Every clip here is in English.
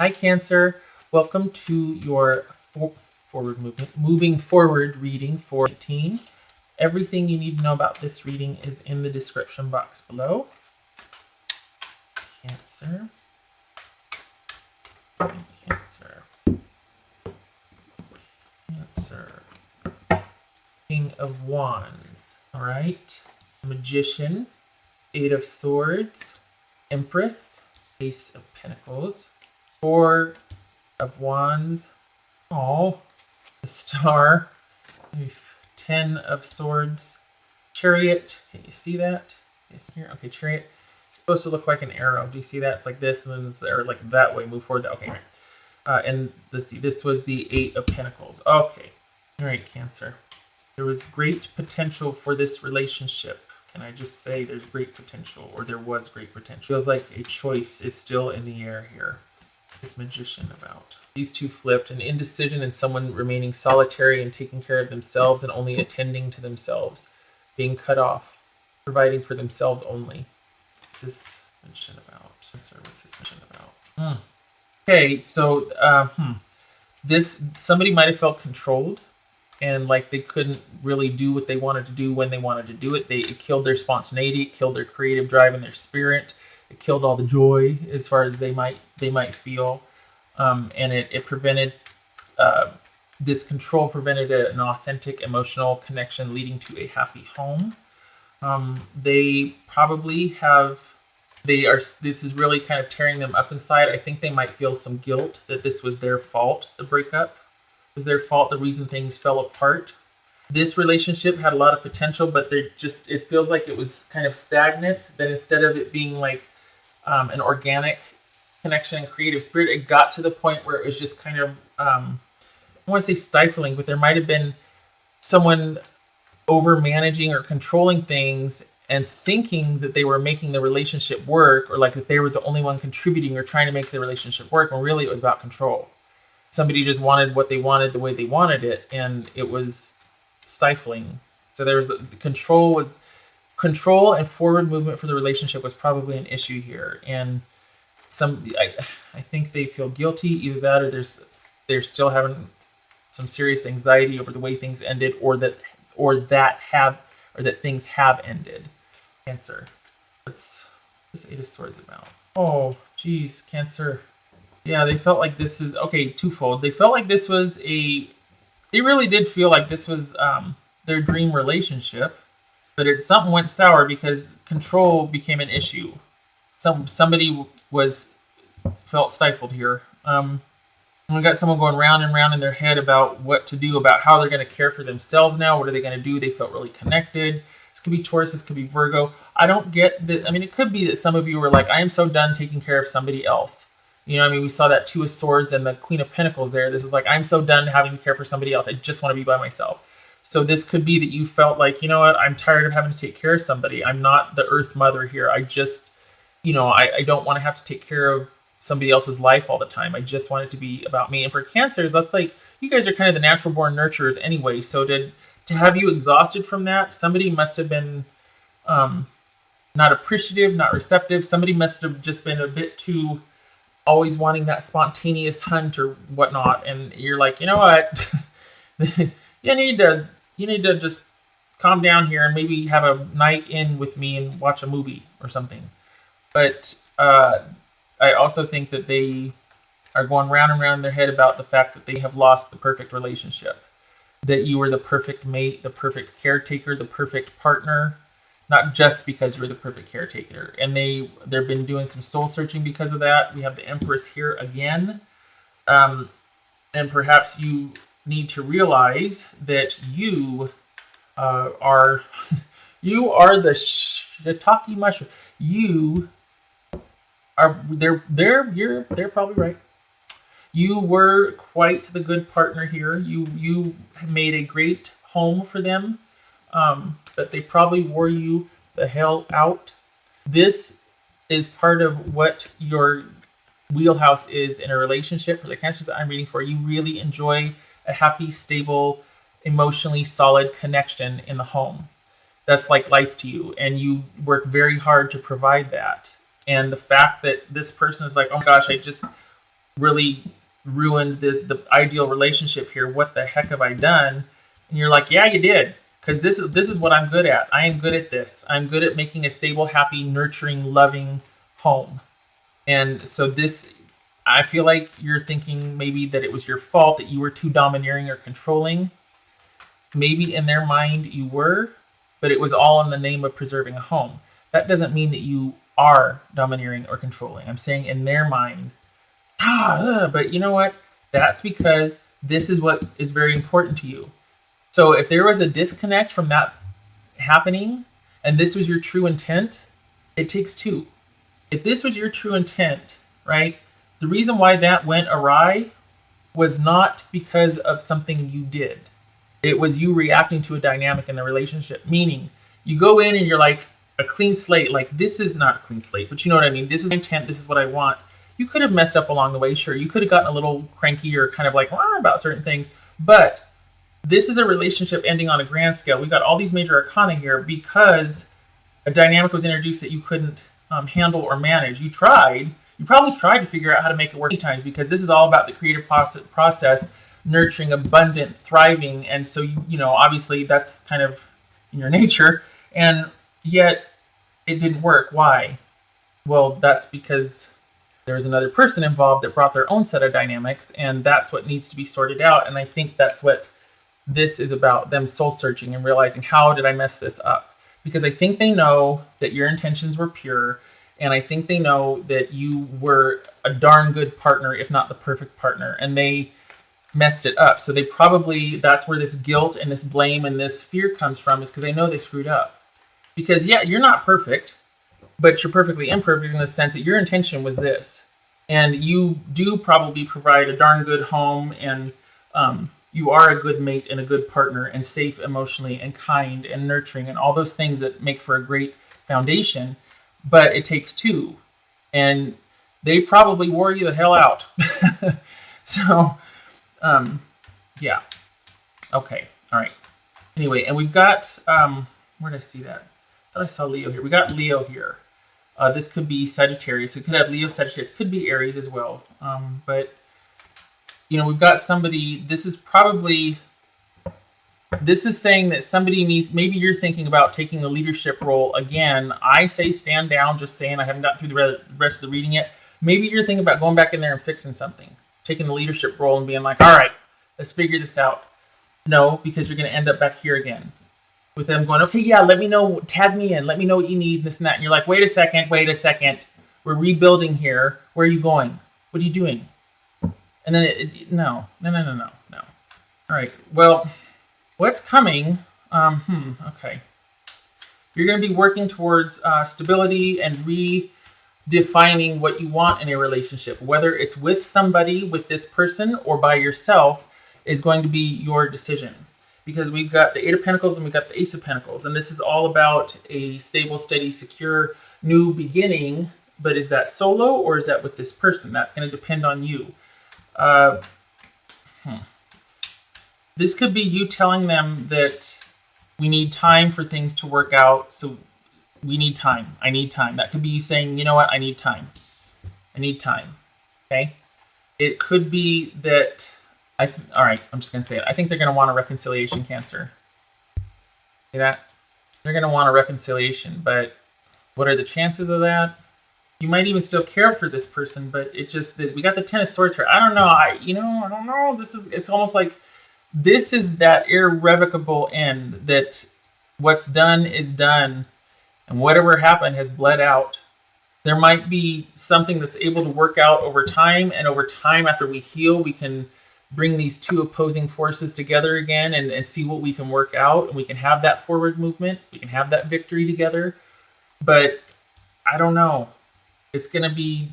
Hi, Cancer. Welcome to your moving forward reading for 18. Everything you need to know about this reading is in the description box below. Cancer. Cancer. Cancer. King of Wands. All right. Magician. Eight of Swords. Empress. Ace of Pentacles. Four of Wands. Oh, the Star. 10 of Swords. Chariot. Can you see that? Here. Okay, Chariot. It's supposed to look like an arrow. Do you see that? It's like this, and then it's or like that way. Move forward. Okay. And let's see. This was the Eight of Pentacles. Okay. All right, Cancer. There was great potential for this relationship. Can I just say there's great potential, or there was great potential? Feels like a choice is still in the air here. This Magician about. These two flipped, an indecision and someone remaining solitary and taking care of themselves and only attending to themselves, being cut off, providing for themselves only. What's this mention about? What's this mention about? Okay, so this somebody might have felt controlled and like they couldn't really do what they wanted to do when they wanted to do it. It killed their spontaneity, it killed their creative drive and their spirit. It killed all the joy as far as they might feel, and it prevented this control prevented an authentic emotional connection leading to a happy home. They probably have this is really kind of tearing them up inside. I think they might feel some guilt that this was their fault. The breakup was their fault. The reason things fell apart. This relationship had a lot of potential, but it feels like it was kind of stagnant. That instead of it being like an organic connection and creative spirit, it got to the point where it was just kind of I don't want to say stifling, but there might have been someone over managing or controlling things and thinking that they were making the relationship work, or like that they were the only one contributing or trying to make the relationship work, when really it was about control. Somebody just wanted what they wanted the way they wanted it, and it was stifling. So there was the control and forward movement for the relationship was probably an issue here, and I think they feel guilty, either that or they're still having some serious anxiety over the way things ended, or that things have ended. Cancer. What's this Eight of Swords about? Oh, geez, Cancer. Yeah, they felt like this is okay. Twofold. They felt like this was they really did feel like this was their dream relationship. But something went sour because control became an issue. Somebody felt stifled here. We got someone going round and round in their head about what to do, about how they're going to care for themselves now. What are they going to do? They felt really connected. This could be Taurus. This could be Virgo. I don't get that. I mean, it could be that some of you were like, I am so done taking care of somebody else. You know, I mean, we saw that Two of Swords and the Queen of Pentacles there. This is like, I'm so done having to care for somebody else. I just want to be by myself. So this could be that you felt like, you know what, I'm tired of having to take care of somebody. I'm not the Earth Mother here. I just, I don't want to have to take care of somebody else's life all the time. I just want it to be about me. And for Cancers, that's like, you guys are kind of the natural born nurturers anyway. So to have you exhausted from that, somebody must have been not appreciative, not receptive. Somebody must have just been a bit too always wanting that spontaneous hunt or whatnot. And you're like, you know what? You need to just calm down here and maybe have a night in with me and watch a movie or something. But I also think that they are going round and round in their head about the fact that they have lost the perfect relationship. That you were the perfect mate, the perfect caretaker, the perfect partner, not just because you were the perfect caretaker. And they've been doing some soul searching because of that. We have the Empress here again. And perhaps you need to realize that you are the shiitake mushroom. You are they're probably right. You were quite the good partner here. You made a great home for them, but they probably wore you the hell out. This is part of what your wheelhouse is in a relationship. For the Cancers that I'm reading for, you really enjoy a happy, stable, emotionally solid connection in the home. That's like life to you, and you work very hard to provide that. And the fact that this person is like, oh my gosh, I just really ruined the ideal relationship here. What the heck have I done? And you're like, yeah, you did. Because this is what I'm good at. I am good at this. I'm good at making a stable, happy, nurturing, loving home. And so this, I feel like you're thinking maybe that it was your fault, that you were too domineering or controlling. Maybe in their mind you were, but it was all in the name of preserving a home. That doesn't mean that you are domineering or controlling. I'm saying in their mind, but you know what? That's because this is what is very important to you. So if there was a disconnect from that happening and this was your true intent, it takes two. If this was your true intent, right? The reason why that went awry was not because of something you did. It was you reacting to a dynamic in the relationship. Meaning, you go in and you're like a clean slate. Like, this is not a clean slate, but you know what I mean? This is my intent. This is what I want. You could have messed up along the way, sure. You could have gotten a little cranky or kind of like about certain things. But this is a relationship ending on a grand scale. We've got all these major arcana here because a dynamic was introduced that you couldn't handle or manage. You tried. You probably tried to figure out how to make it work many times, because this is all about the creative process, nurturing, abundant, thriving. And so, you know, obviously that's kind of in your nature. And yet it didn't work. Why? Well, that's because there's another person involved that brought their own set of dynamics, and that's what needs to be sorted out. And I think that's what this is about, them soul searching and realizing, how did I mess this up? Because I think they know that your intentions were pure, and I think they know that you were a darn good partner, if not the perfect partner, and they messed it up. So they probably, that's where this guilt and this blame and this fear comes from, is because they know they screwed up. Because yeah, you're not perfect, but you're perfectly imperfect in the sense that your intention was this. And you do probably provide a darn good home, and you are a good mate and a good partner, and safe emotionally and kind and nurturing and all those things that make for a great foundation. But it takes two. And they probably wore you the hell out. So, yeah. Okay. All right. Anyway, and we've got, where did I see that? I thought I saw Leo here. We got Leo here. This could be Sagittarius. It could have Leo, Sagittarius. It could be Aries as well. But, you know, we've got somebody, this is saying that somebody needs, maybe you're thinking about taking the leadership role again. I say stand down, just saying. I haven't gotten through the rest of the reading yet. Maybe you're thinking about going back in there and fixing something. Taking the leadership role and being like, all right, let's figure this out. No, because you're going to end up back here again. With them going, okay, yeah, let me know, tag me in, let me know what you need, this and that. And you're like, wait a second. We're rebuilding here. Where are you going? What are you doing? And then, no. All right, well, what's coming? Okay. You're going to be working towards stability and redefining what you want in a relationship. Whether it's with somebody, with this person, or by yourself, is going to be your decision. Because we've got the Eight of Pentacles and we've got the Ace of Pentacles. And this is all about a stable, steady, secure, new beginning. But is that solo or is that with this person? That's going to depend on you. This could be you telling them that we need time for things to work out. So we need time. I need time. That could be you saying, you know what? I need time. I need time. Okay? It could be that... all right, I'm just going to say it. I think they're going to want a reconciliation, Cancer. See that? They're going to want a reconciliation, but what are the chances of that? You might even still care for this person, but it just, we got the Ten of Swords here. I don't know. I don't know. It's almost like this is that irrevocable end, that what's done is done, and whatever happened has bled out. There might be something that's able to work out over time, and over time after we heal, we can bring these two opposing forces together again and see what we can work out, and we can have that forward movement. We can have that victory together. But I don't know. It's going to be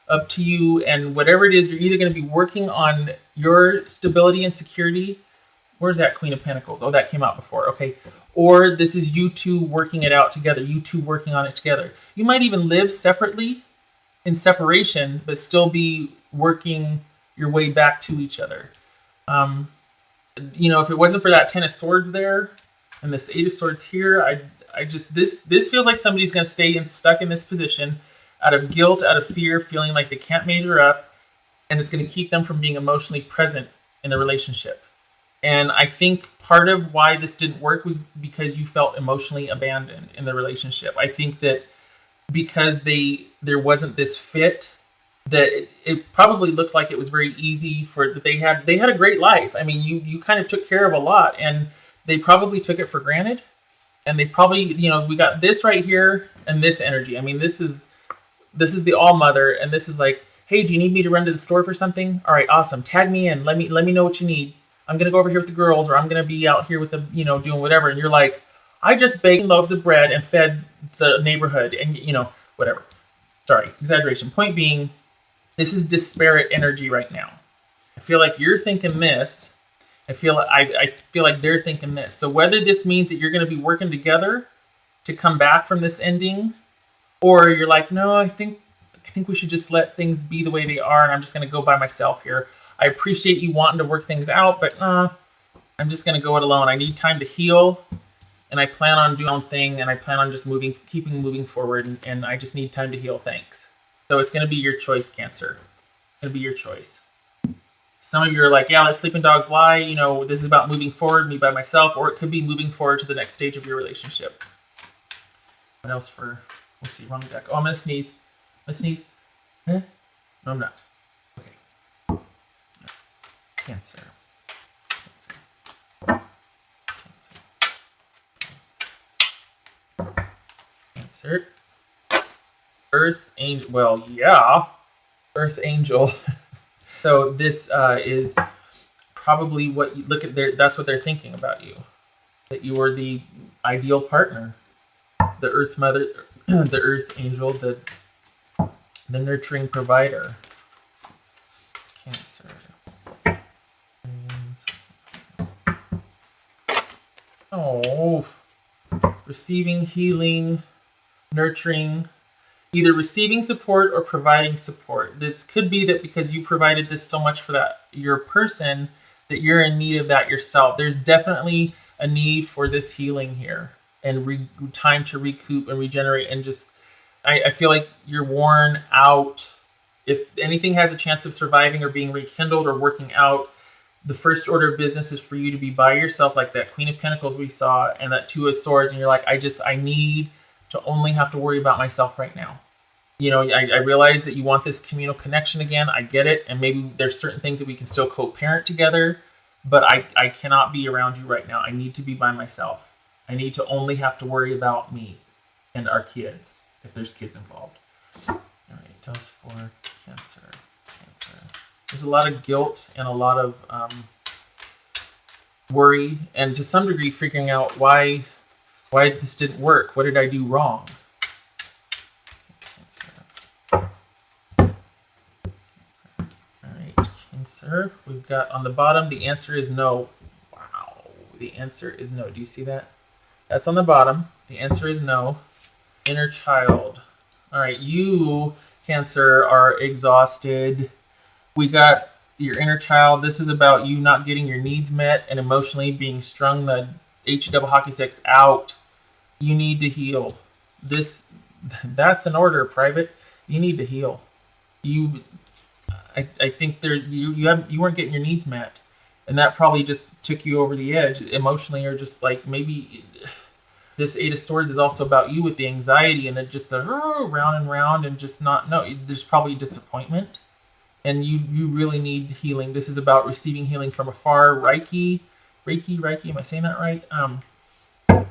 up to you, and whatever it is, you're either going to be working on your stability and security. Where's that Queen of Pentacles? Oh, that came out before. Okay. Or this is you two working it out together. You two working on it together. You might even live separately in separation, but still be working your way back to each other. You know, if it wasn't for that Ten of Swords there and this Eight of Swords here, I just, this feels like somebody's going to stay stuck in this position out of guilt, out of fear, feeling like they can't measure up. and it's going to keep them from being emotionally present in the relationship. And I think part of why this didn't work was because you felt emotionally abandoned in the relationship. I think that because there wasn't this fit, that it probably looked like it was very easy for that they had a great life. I mean, you kind of took care of a lot, and they probably took it for granted. And they probably, we got this right here and this energy. I mean, this is the all mother, and this is like, hey, do you need me to run to the store for something? All right, awesome. Tag me in. Let me know what you need. I'm gonna go over here with the girls, or I'm gonna be out here with the, doing whatever. And you're like, I just baked loaves of bread and fed the neighborhood, and whatever. Sorry, exaggeration. Point being, this is disparate energy right now. I feel like you're thinking this. I feel like they're thinking this. So whether this means that you're going to be working together to come back from this ending, or you're like, no, I think we should just let things be the way they are, and I'm just going to go by myself here. I appreciate you wanting to work things out, but I'm just going to go it alone. I need time to heal, and I plan on doing my own thing, and I plan on just keeping moving forward, and I just need time to heal. Thanks. So it's going to be your choice, Cancer. It's going to be your choice. Some of you are like, yeah, let sleeping dogs lie. This is about moving forward, me by myself, or it could be moving forward to the next stage of your relationship. What else for? Let's see, wrong deck. Oh, I'm gonna sneeze. Huh? No, I'm not. Okay. Cancer. Earth Angel. Well, yeah. Earth Angel. So this is probably what you look at that's what they're thinking about you. That you are the ideal partner. The Earth Mother, the Earth Angel, the nurturing provider. Cancer. Oh, receiving healing, nurturing, either receiving support or providing support. This could be that because you provided this so much for your person, that you're in need of that yourself. There's definitely a need for this healing here, and time to recoup and regenerate, and just I feel like you're worn out. If anything has a chance of surviving or being rekindled or working out, the first order of business is for you to be by yourself, like that Queen of Pentacles we saw and that Two of Swords, and you're like, I need to only have to worry about myself right now. I realize that you want this communal connection again. I get it, and maybe there's certain things that we can still co-parent together, but I cannot be around you right now. I need to be by myself. I need to only have to worry about me and our kids, if there's kids involved. All right, dose for Cancer. There's a lot of guilt and a lot of worry, and to some degree figuring out why this didn't work. What did I do wrong? Cancer. All right, Cancer. We've got on the bottom, the answer is no. Wow, the answer is no. Do you see that? That's on the bottom. The answer is no. Inner child. All right, you, Cancer, are exhausted. We got your inner child. This is about you not getting your needs met and emotionally being strung the double hockey sticks out. You need to heal. That's an order, Private. You need to heal. I think you weren't getting your needs met, and that probably just took you over the edge emotionally, or just like maybe this Eight of Swords is also about you with the anxiety and then just the round and round and just not. No, there's probably disappointment. And you really need healing. This is about receiving healing from afar. Reiki, am I saying that right?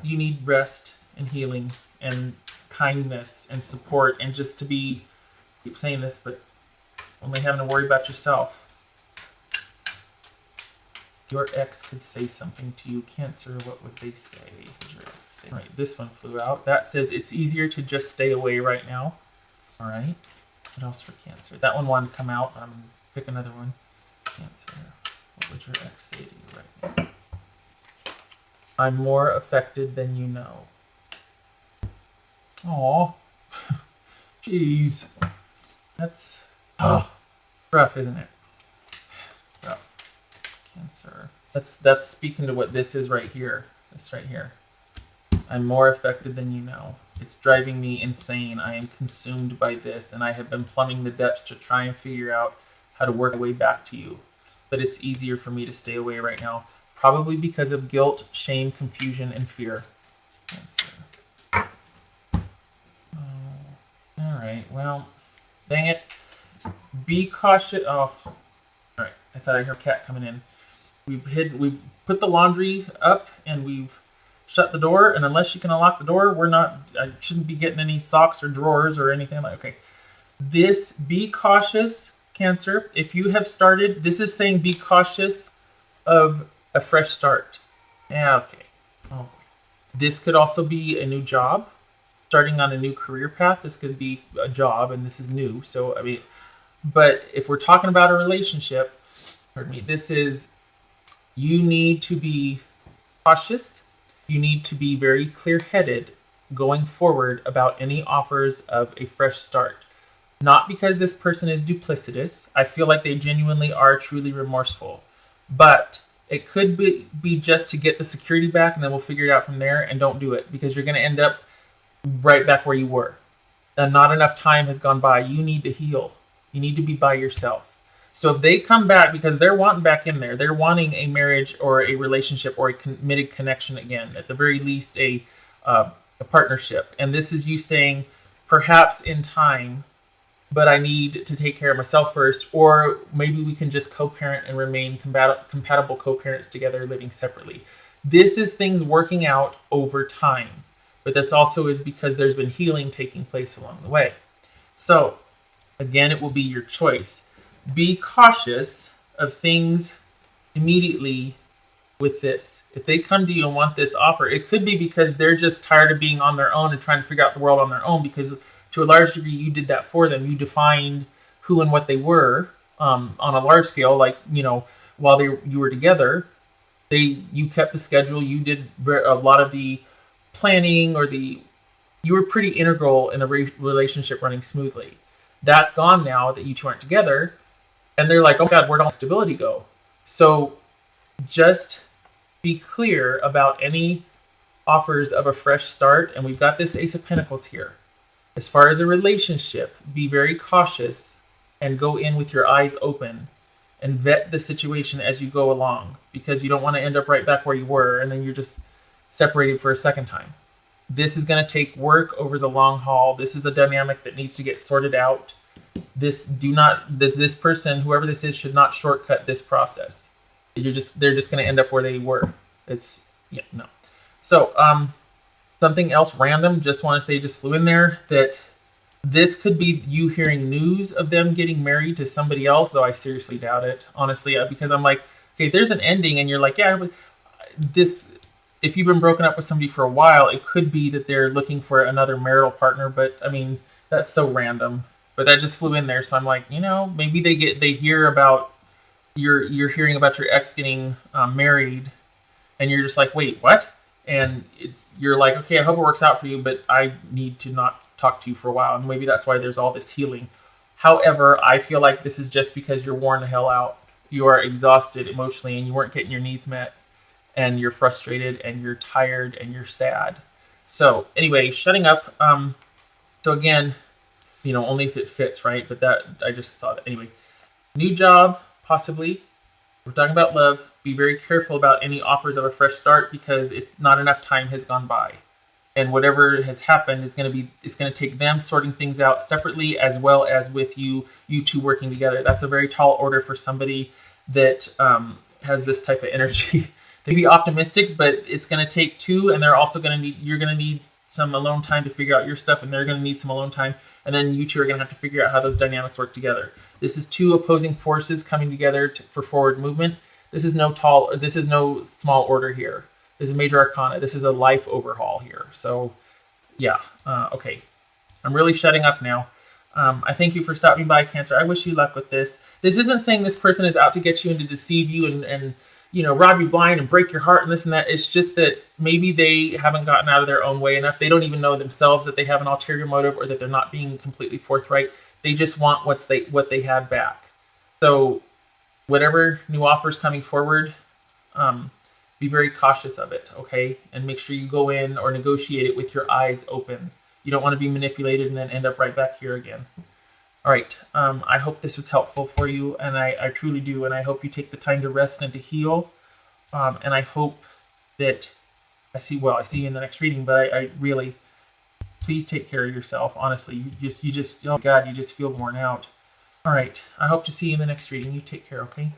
You need rest and healing and kindness and support, and just to be, I keep saying this, but only having to worry about yourself. Your ex could say something to you, Cancer. What would they say? Your ex say? All right, this one flew out. That says it's easier to just stay away right now. All right. What else for Cancer? That one wanted to come out, but I'm going to pick another one. Cancer. What would your ex say to you right now? I'm more affected than you know. Aw. Jeez. That's rough, isn't it? Rough. Cancer. That's speaking to what this is right here. This right here. I'm more affected than you know. It's driving me insane. I am consumed by this, and I have been plumbing the depths to try and figure out how to work my way back to you. But it's easier for me to stay away right now, probably because of guilt, shame, confusion, and fear. All right, well, dang it. Be cautious. Oh, all right. I thought I heard a cat coming in. We've put the laundry up and we've shut the door. And unless you can unlock the door, I shouldn't be getting any socks or drawers or anything like. Okay, be cautious, Cancer. If you have started, this is saying be cautious of a fresh start. Yeah, okay. Oh, this could also be a new job, starting on a new career path. This could be a job, and this is new. So I mean. But if we're talking about a relationship, this is, you need to be cautious. You need to be very clear-headed going forward about any offers of a fresh start. Not because this person is duplicitous. I feel like they genuinely are truly remorseful. But it could be just to get the security back, and then we'll figure it out from there, and don't do it. Because you're going to end up right back where you were. And not enough time has gone by. You need to heal. You need to be by yourself. So if they come back because they're wanting back in there, they're wanting a marriage or a relationship or a committed connection again, at the very least a partnership. And this is you saying, perhaps in time, but I need to take care of myself first, or maybe we can just co-parent and remain compatible co-parents together, living separately. This is things working out over time, but this also is because there's been healing taking place along the way. So again, it will be your choice. Be cautious of things immediately with this. If they come to you and want this offer, it could be because they're just tired of being on their own and trying to figure out the world on their own, because to a large degree, you did that for them. You defined who and what they were on a large scale, like, while you were together, you kept the schedule. You did a lot of the planning, you were pretty integral in the relationship running smoothly. That's gone now that you two aren't together, and they're like, oh God, where'd all stability go? So just be clear about any offers of a fresh start, and we've got this Ace of Pentacles here. As far as a relationship, be very cautious and go in with your eyes open and vet the situation as you go along, because you don't want to end up right back where you were and then you're just separated for a second time. This is going to take work over the long haul. This is a dynamic that needs to get sorted out. This person, whoever this is, should not shortcut this process. They're just going to end up where they were. No. So, something else random, just want to say, just flew in there, that this could be you hearing news of them getting married to somebody else, though I seriously doubt it, honestly, because I'm like, okay, there's an ending, and you're like, yeah, but if you've been broken up with somebody for a while, it could be that they're looking for another marital partner, but I mean, that's so random. But that just flew in there, so I'm like, maybe they hear about you're hearing about your ex getting married, and you're just like, wait, what? And you're like, okay, I hope it works out for you, but I need to not talk to you for a while, and maybe that's why there's all this healing. However, I feel like this is just because you're worn the hell out. You are exhausted emotionally, and you weren't getting your needs met, and you're frustrated, and you're tired, and you're sad. So anyway, shutting up. So again, only if it fits, right? But that, I just saw that. Anyway, new job, possibly. We're talking about love. Be very careful about any offers of a fresh start, because it's not enough time has gone by. And whatever has happened it's going to take them sorting things out separately, as well as with you two working together. That's a very tall order for somebody that has this type of energy. They be optimistic, but it's going to take two, and they're also you're going to need some alone time to figure out your stuff, and they're going to need some alone time, and then you two are going to have to figure out how those dynamics work together. This is two opposing forces coming together for forward movement. This is no small order here. This is major arcana. This is a life overhaul here. So, yeah. Okay. I'm really shutting up now. I thank you for stopping by, Cancer. I wish you luck with this. This isn't saying this person is out to get you and to deceive you and rob you blind and break your heart and this and that. It's just that maybe they haven't gotten out of their own way enough. They don't even know themselves that they have an ulterior motive, or that they're not being completely forthright. They just want what they had back. So whatever new offers coming forward, be very cautious of it, okay? And make sure you go in or negotiate it with your eyes open. You don't want to be manipulated and then end up right back here again. All right. I hope this was helpful for you, and I truly do. And I hope you take the time to rest and to heal. And I hope that I see you in the next reading. But I really, please take care of yourself. Honestly, you just oh God, you just feel worn out. All right. I hope to see you in the next reading. You take care. Okay.